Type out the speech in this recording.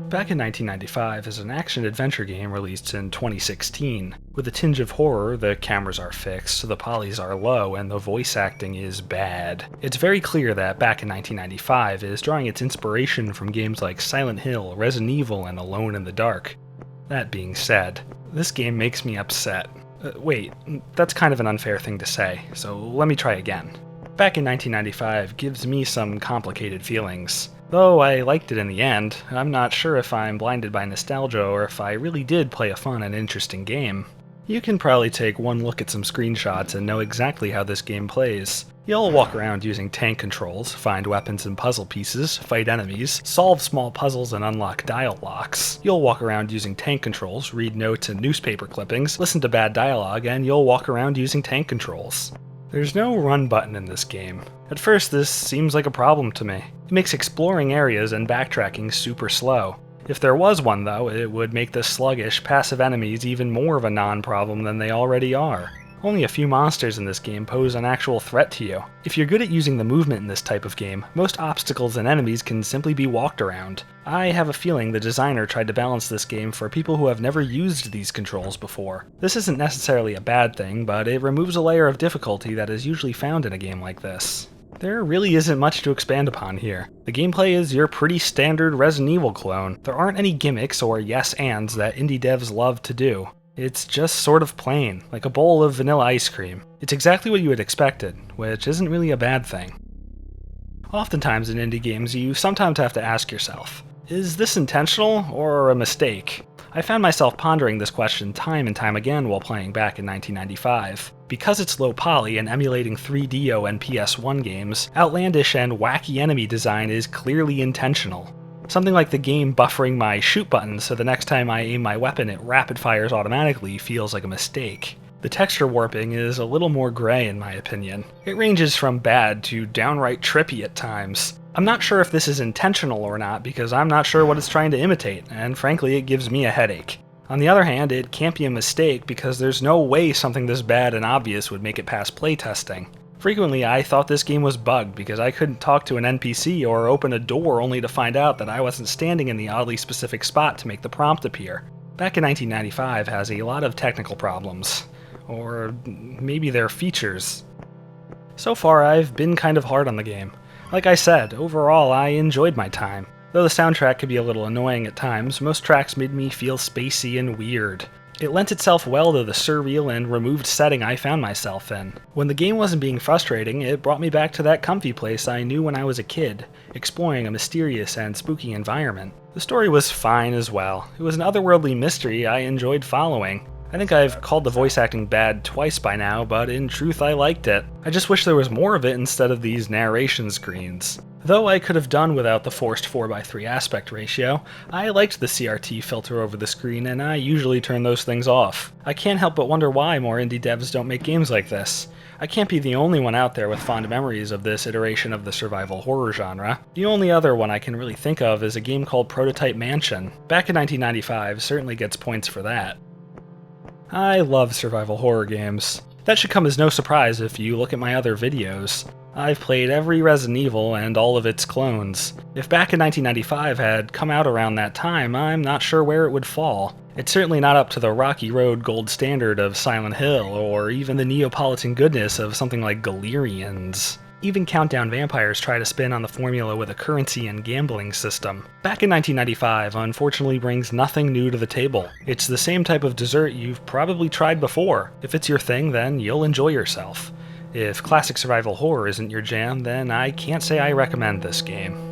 Back in 1995 is an action-adventure game released in 2016. With a tinge of horror, the cameras are fixed, the polys are low, and the voice acting is bad. It's very clear that Back in 1995 is drawing its inspiration from games like Silent Hill, Resident Evil, and Alone in the Dark. That being said, this game makes me upset. Wait, that's kind of an unfair thing to say, so let me try again. Back in 1995 gives me some complicated feelings. Though I liked it in the end, I'm not sure if I'm blinded by nostalgia or if I really did play a fun and interesting game. You can probably take one look at some screenshots and know exactly how this game plays. You'll walk around using tank controls, find weapons and puzzle pieces, fight enemies, solve small puzzles and unlock dial locks. You'll walk around using tank controls, read notes and newspaper clippings, listen to bad dialogue, and you'll walk around using tank controls. There's no run button in this game. At first, this seems like a problem to me. It makes exploring areas and backtracking super slow. If there was one, though, it would make the sluggish, passive enemies even more of a non-problem than they already are. Only a few monsters in this game pose an actual threat to you. If you're good at using the movement in this type of game, most obstacles and enemies can simply be walked around. I have a feeling the designer tried to balance this game for people who have never used these controls before. This isn't necessarily a bad thing, but it removes a layer of difficulty that is usually found in a game like this. There really isn't much to expand upon here. The gameplay is your pretty standard Resident Evil clone. There aren't any gimmicks or yes-ands that indie devs love to do. It's just sort of plain, like a bowl of vanilla ice cream. It's exactly what you had expected, which isn't really a bad thing. Oftentimes in indie games, you sometimes have to ask yourself, is this intentional or a mistake? I found myself pondering this question time and time again while playing back in 1995. Because it's low poly and emulating 3DO and PS1 games, outlandish and wacky enemy design is clearly intentional. Something like the game buffering my shoot button so the next time I aim my weapon it rapid fires automatically feels like a mistake. The texture warping is a little more gray in my opinion. It ranges from bad to downright trippy at times. I'm not sure if this is intentional or not because I'm not sure what it's trying to imitate, and frankly it gives me a headache. On the other hand, it can't be a mistake because there's no way something this bad and obvious would make it past playtesting. Frequently, I thought this game was bugged because I couldn't talk to an NPC or open a door only to find out that I wasn't standing in the oddly specific spot to make the prompt appear. Back in 1995 has a lot of technical problems. Or maybe they're features. So far, I've been kind of hard on the game. Like I said, overall I enjoyed my time. Though the soundtrack could be a little annoying at times, most tracks made me feel spacey and weird. It lent itself well to the surreal and removed setting I found myself in. When the game wasn't being frustrating, it brought me back to that comfy place I knew when I was a kid, exploring a mysterious and spooky environment. The story was fine as well. It was an otherworldly mystery I enjoyed following. I think I've called the voice acting bad twice by now, but in truth I liked it. I just wish there was more of it instead of these narration screens. Though I could have done without the forced 4:3 aspect ratio, I liked the CRT filter over the screen and I usually turn those things off. I can't help but wonder why more indie devs don't make games like this. I can't be the only one out there with fond memories of this iteration of the survival horror genre. The only other one I can really think of is a game called Prototype Mansion. Back in 1995 certainly gets points for that. I love survival horror games. That should come as no surprise if you look at my other videos. I've played every Resident Evil and all of its clones. If Back in 1995 had come out around that time, I'm not sure where it would fall. It's certainly not up to the Rocky Road gold standard of Silent Hill, or even the Neapolitan goodness of something like Galerians. Even Countdown Vampires try to spin on the formula with a currency and gambling system. Back in 1995 unfortunately brings nothing new to the table. It's the same type of dessert you've probably tried before. If it's your thing, then you'll enjoy yourself. If classic survival horror isn't your jam, then I can't say I recommend this game.